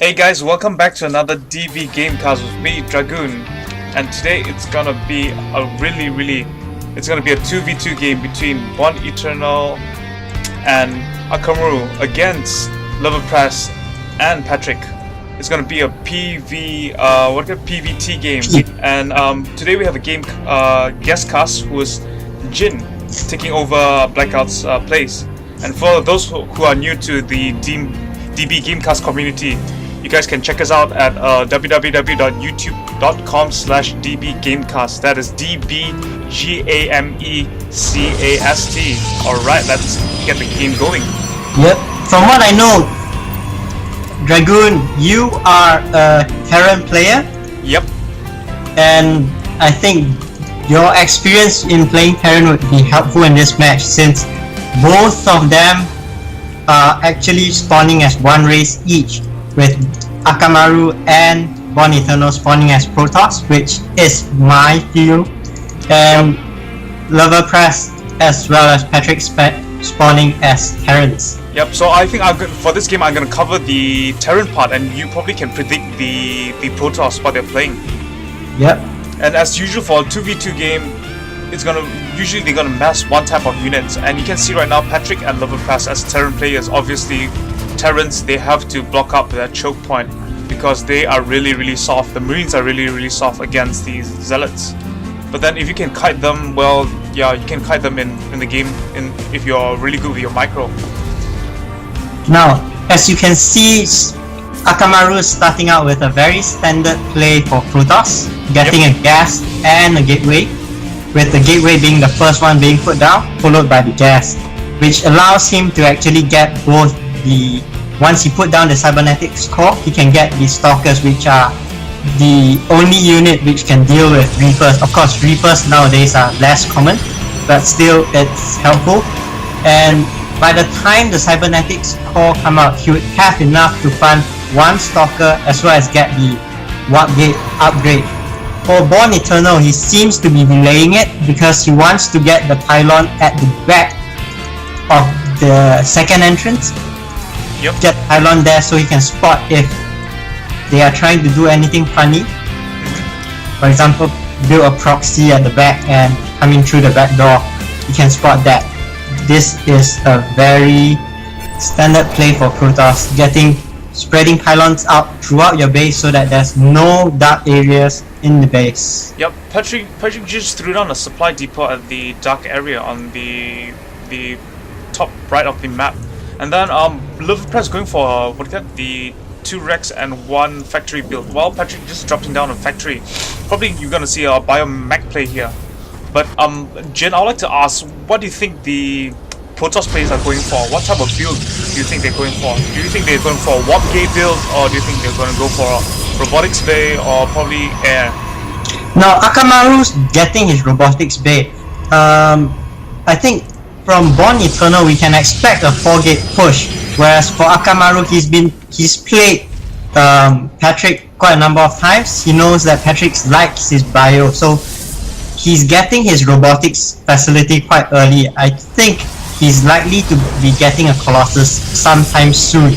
Hey guys, welcome back to another DBGameCast with me, Dragoon. And today it's gonna be a it's gonna be a 2v2 game between BondEternal and aKaMaRu against luvapres and Patrick. It's gonna be a PVT game. And today we have a game guest cast who is Jin taking over Blackout's place. And for those who are new to the DB Gamecast community, you guys can check us out at www.youtube.com/dbgamecast. That is DBGameCast. Alright, let's get the game going. Yep. From what I know, Dragoon, you are a Terran player. Yep. And I think your experience in playing Terran would be helpful in this match, since both of them are actually spawning as one race each, with aKaMaRu and BondEternal spawning as Protoss, which is my field, and luvapres as well as Patrick spawning as Terrans. Yep, so I think for this game I'm going to cover the Terran part, and you probably can predict the Protoss what they're playing. Yep. And as usual for a 2v2 game, usually they're gonna mass one type of units, and you can see right now Patrick and luvapres as Terran players. Obviously, Terrans, they have to block up their choke point because they are really soft. The Marines are really soft against these Zealots. But then if you can kite them, well, yeah, you can kite them in the game if you're really good with your micro. Now, as you can see, aKaMaRu is starting out with a very standard play for Protoss, getting a gas and a gateway, with the gateway being the first one being put down, followed by the gas, which allows him to actually get both once he put down the cybernetics core, he can get the stalkers, which are the only unit which can deal with reapers. Of course, reapers nowadays are less common, but still it's helpful. And by the time the cybernetics core come out, he would have enough to fund one stalker as well as get the warp gate upgrade. For BondEternal, he seems to be delaying it because he wants to get the pylon at the back of the second entrance. Yep. Get the pylon there so he can spot if they are trying to do anything funny. For example, build a proxy at the back and coming through the back door. You can spot that. This is a very standard play for Protoss, spreading pylons out throughout your base so that there's no dark areas in the base. Yep, Patrick just threw down a supply depot at the dark area on the top right of the map. And then luvapres going for the 2 Rex and 1 factory build, while Patrick just dropping down a factory. Probably you're gonna see a biomech play here. But Jen, I would like to ask, what do you think the Protoss players are going for? What type of build do you think they're going for? Do you think they're going for a warp gate build, or do you think they're going to go for a robotics bay, or probably air? Now, aKaMaRu's getting his robotics bay. I think from BondEternal we can expect a 4-gate push, whereas for aKaMaRu he's played Patrick quite a number of times. He knows that Patrick likes his bio, so he's getting his robotics facility quite early. I think he's likely to be getting a Colossus sometime soon.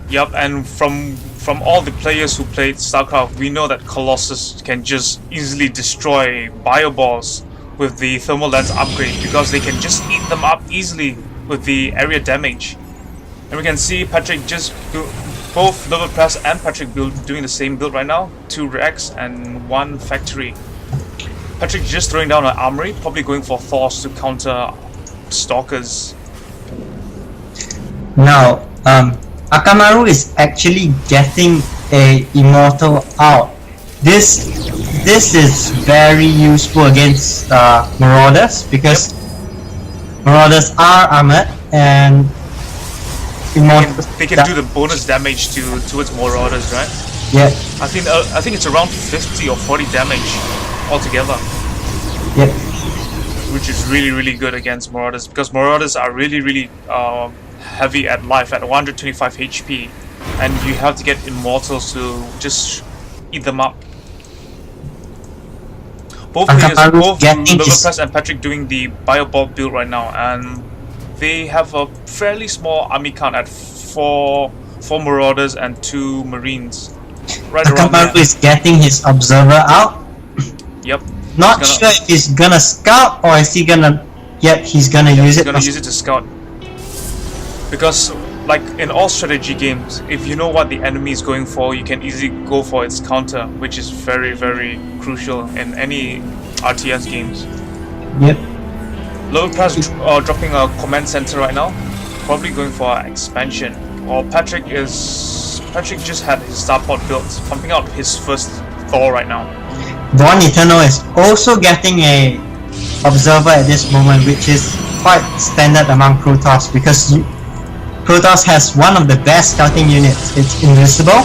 Yep, and from all the players who played StarCraft, we know that Colossus can just easily destroy bioballs with the thermal lens upgrade, because they can just eat them up easily with the area damage. And we can see Patrick both luvapres and Patrick doing the same build right now, 2 Rex and 1 factory. Patrick just throwing down an armory, probably going for Thors to counter stalkers. Now, aKaMaRu is actually getting a immortal out. This is very useful against marauders, because marauders are armored, and they can do the bonus damage towards marauders, right? Yeah. I think it's around 50 or 40 damage altogether. Yep. Which is really good against marauders, because marauders are really heavy at life at 125 HP, and you have to get immortals to just eat them up. Both luvapres and Patrick doing the bioball build right now, and they have a fairly small army count at 4 4 Marauders and 2 Marines. Right around aKaMaRu there. is getting his observer out. Yep. Not sure if he's gonna scout or is he gonna. Yep, he's gonna use it. He's gonna use it to scout. Because, like in all strategy games, if you know what the enemy is going for, you can easily go for its counter, which is very, very crucial in any RTS games. Yep. luvapres dropping a command center right now, probably going for expansion. While Patrick just had his starport built, pumping out his first Thor right now. BondEternal is also getting a observer at this moment, which is quite standard among Protoss because Protoss has one of the best scouting units. It's invisible.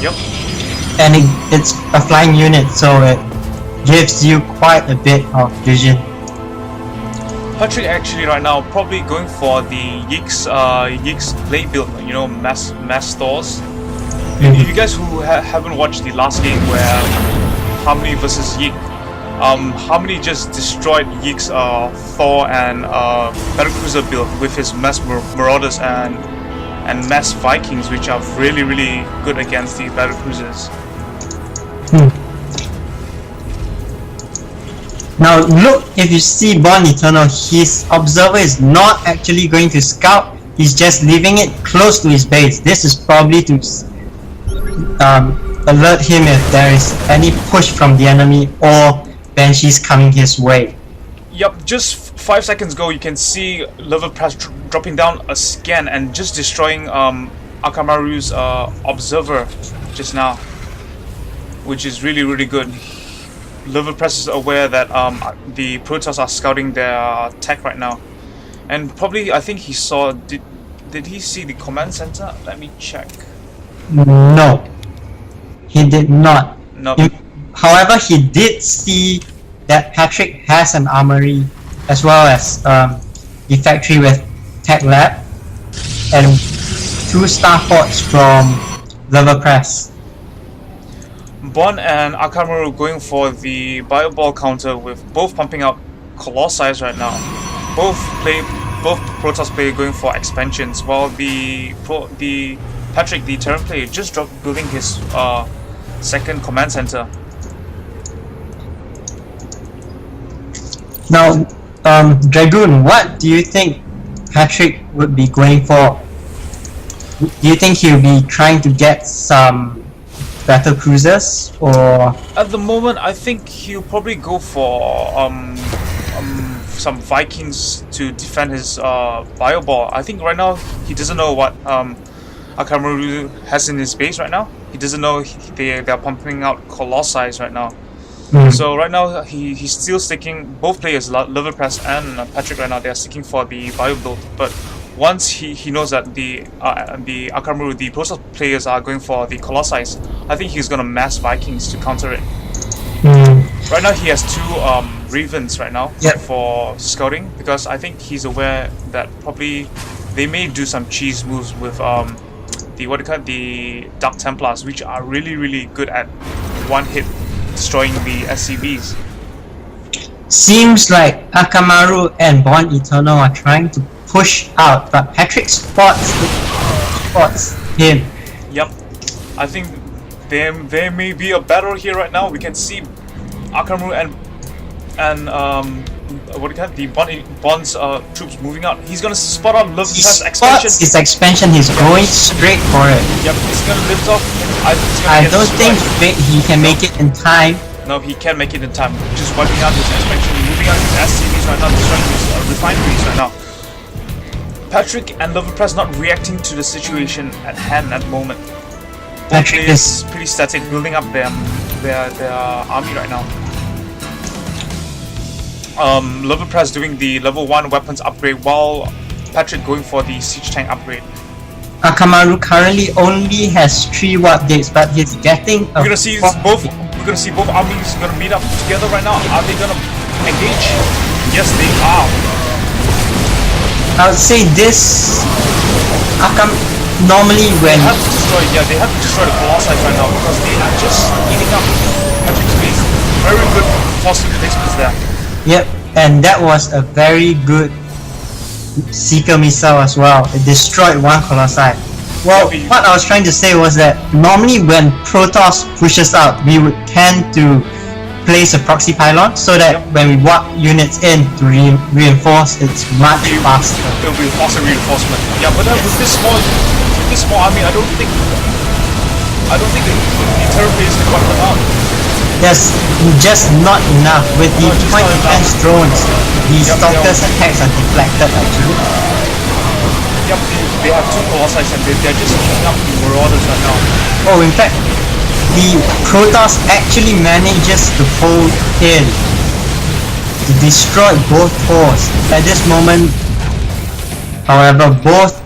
Yep. And it's a flying unit, so it gives you quite a bit of vision. Patrick actually right now probably going for the Yeek's blade build, you know, mass Thors. If you guys who haven't watched the last game where Harmony versus Yeek, Harmony just destroyed Yeek's Thor and Battlecruiser build with his mass Marauders and mass Vikings, which are really, really good against the Battlecruisers. Now look, if you see BondEternal, his observer is not actually going to scout, he's just leaving it close to his base. This is probably to alert him if there is any push from the enemy or Banshees coming his way. Yep, just 5 seconds ago you can see luvapres dropping down a scan and just destroying aKaMaRu's observer just now, which is really, really good. luvapres is aware that the Protoss are scouting their tech right now, and probably I think he saw. Did he see the command center? Let me check. No, he did not. No. However, he did see that Patrick has an armory as well as the factory with tech lab and 2 starports from luvapres. Bond and aKaMaRu going for the Bioball counter with both pumping out Colossi right now. Both Protoss player going for expansions, while the Patrick, the Terran player, just building his second command center. Now, Dragoon, what do you think Patrick would be going for? Do you think he'll be trying to get some battle cruisers, or at the moment I think he'll probably go for some Vikings to defend his Bioball. I think right now he doesn't know what aKaMaRu has in his base right now. He doesn't know they're pumping out Colossi right now. So right now he's still sticking, both players, luvapres and Patrick right now, they're sticking for the bio build. But once he knows that the aKaMaRu, the Protoss players are going for the Colossi, I think he's gonna mass Vikings to counter it. Right now he has 2 Ravens right now for scouting, because I think he's aware that probably they may do some cheese moves with the Dark Templars, which are really, really good at one hit destroying the SCVs. seems like aKaMaRu and BondEternal are trying to push out, but Patrick spots him. Yep, I think there may be a battle here right now. We can see aKaMaRu and Bond's troops moving out. He's gonna spot out luvapres expansion. His expansion, he's going straight for it. Yep, he's gonna lift off. I don't think he can make it in time. No, he can't make it in time. Just wiping out his expansion, moving out his SCVs right now, destroying his refineries right now. Patrick and luvapres not reacting to the situation at hand at the moment. Patrick is pretty static, building up their army right now. luvapres doing the level 1 weapons upgrade, while Patrick going for the siege tank upgrade. aKaMaRu currently only has 3 warp gates, but he's getting a We're gonna see both armies gonna meet up together right now. Are they gonna engage? Yes, they are. I would say this normally when They have to destroy the Colossi right now because they are just eating up Patrick's base. Very good forcing placements there. Yep, and that was a very good Seeker missile as well. It destroyed 1 Colossi. Well, what I was trying to say was that normally when Protoss pushes out, we would tend to place a proxy pylon so that when we walk units in to reinforce, it's much faster. It'll be faster reinforcement. Yeah, but with this small army, I don't think the Terran players can wipe them out. There's just not enough. With the point defense drones, the stalkers attacks are deflected actually. Yep, they have 2 Colossi and they're just picking up the Marauders right now. Oh, in fact, the Protoss actually manages to hold in to destroy both cores. At this moment, however, both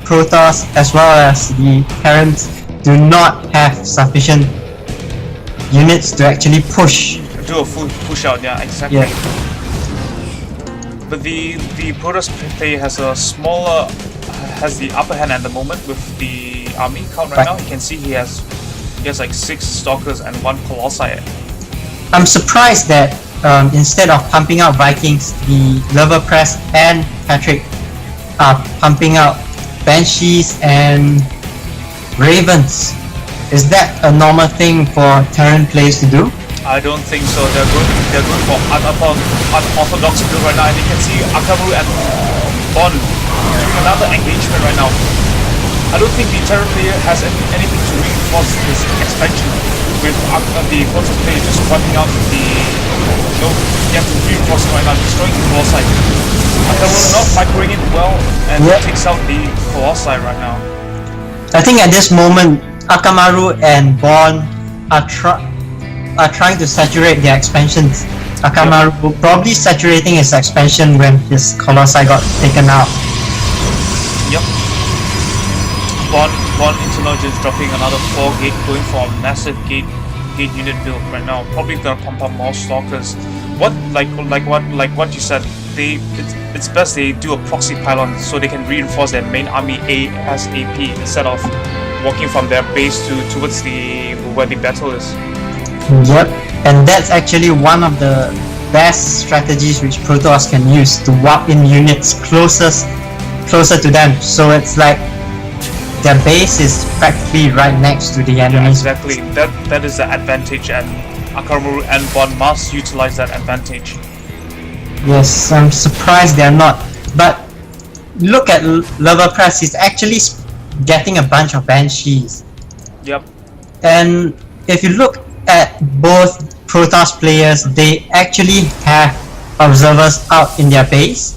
Protoss as well as the Terrans do not have sufficient units to actually push. Do a full push out, yeah, exactly. Yeah. But the Protoss player has the upper hand at the moment with the army count right now. You can see he has like 6 Stalkers and 1 Colossi. I'm surprised that instead of pumping out Vikings, the luvapres and Patrick are pumping out Banshees and Ravens. Is that a normal thing for Terran players to do? I don't think so. They're going for unorthodox build right now, and you can see aKaMaRu and Bond doing another engagement right now. I don't think the Terran player has anything to reinforce his expansion with the Protoss player just wiping out the reinforcing right now, destroying the Colossi. aKaMaRu not microing it well and takes out the Colossi right now. I think at this moment aKaMaRu and Bond are trying to saturate their expansions. aKaMaRu probably saturating his expansion when his Colossi got taken out. Yep. BondEternal just dropping another 4 gate, going for a massive gate unit build right now. Probably gonna pump up more stalkers. What you said, it's best they do a proxy pylon so they can reinforce their main army ASAP instead of walking from their base towards where the battle is. Yep, and that's actually one of the best strategies which Protoss can use to warp in units closer to them. So it's like their base is practically right next to the enemy. Yeah, exactly. That is the advantage, and aKaMaRu and Bond must utilize that advantage. Yes, I'm surprised they're not. But look at luvapres, he's actually getting a bunch of Banshees. Yep. And if you look at both Protoss players, they actually have observers out in their base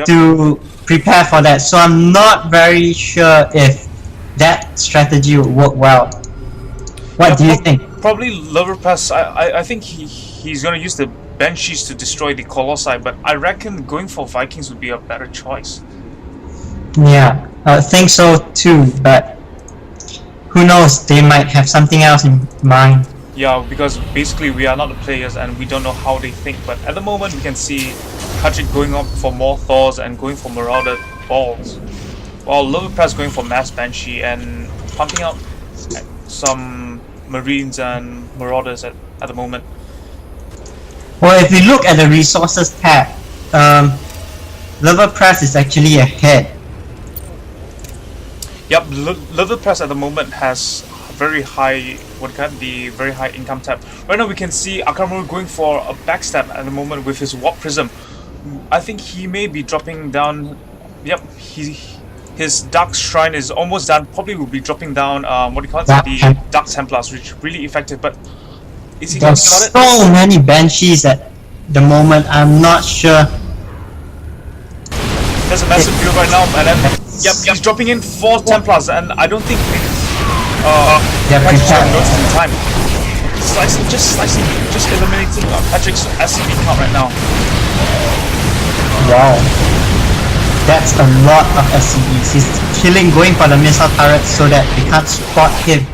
to prepare for that. So I'm not very sure if that strategy would work well. What do you think? Probably luvapres. I think he's gonna use the Banshees to destroy the Colossi, but I reckon going for Vikings would be a better choice. Yeah, I think so too, but who knows, they might have something else in mind. Yeah, because basically we are not the players and we don't know how they think, but at the moment we can see Patrick going up for more Thors and going for Marauder balls, while luvapres going for Mass Banshee and pumping out some Marines and Marauders at the moment. Well, if we look at the resources tab, luvapres is actually ahead. Yep, luvapres at the moment has very high, very high income tab. Right now we can see aKaMaRu going for a backstab at the moment with his Warp Prism. I think he may be dropping down. Yep, his Dark Shrine is almost done. Probably will be dropping down the Dark Templars, which is really effective. But is he There's so many Banshees at the moment. I'm not sure. There's a massive build right now, and then he's dropping in 4 Templars, and I don't think Patrick's gonna notice in time. Just eliminating Patrick's SCV count right now. Wow, that's a lot of SCVs. He's going for the missile turrets so that they can't spot him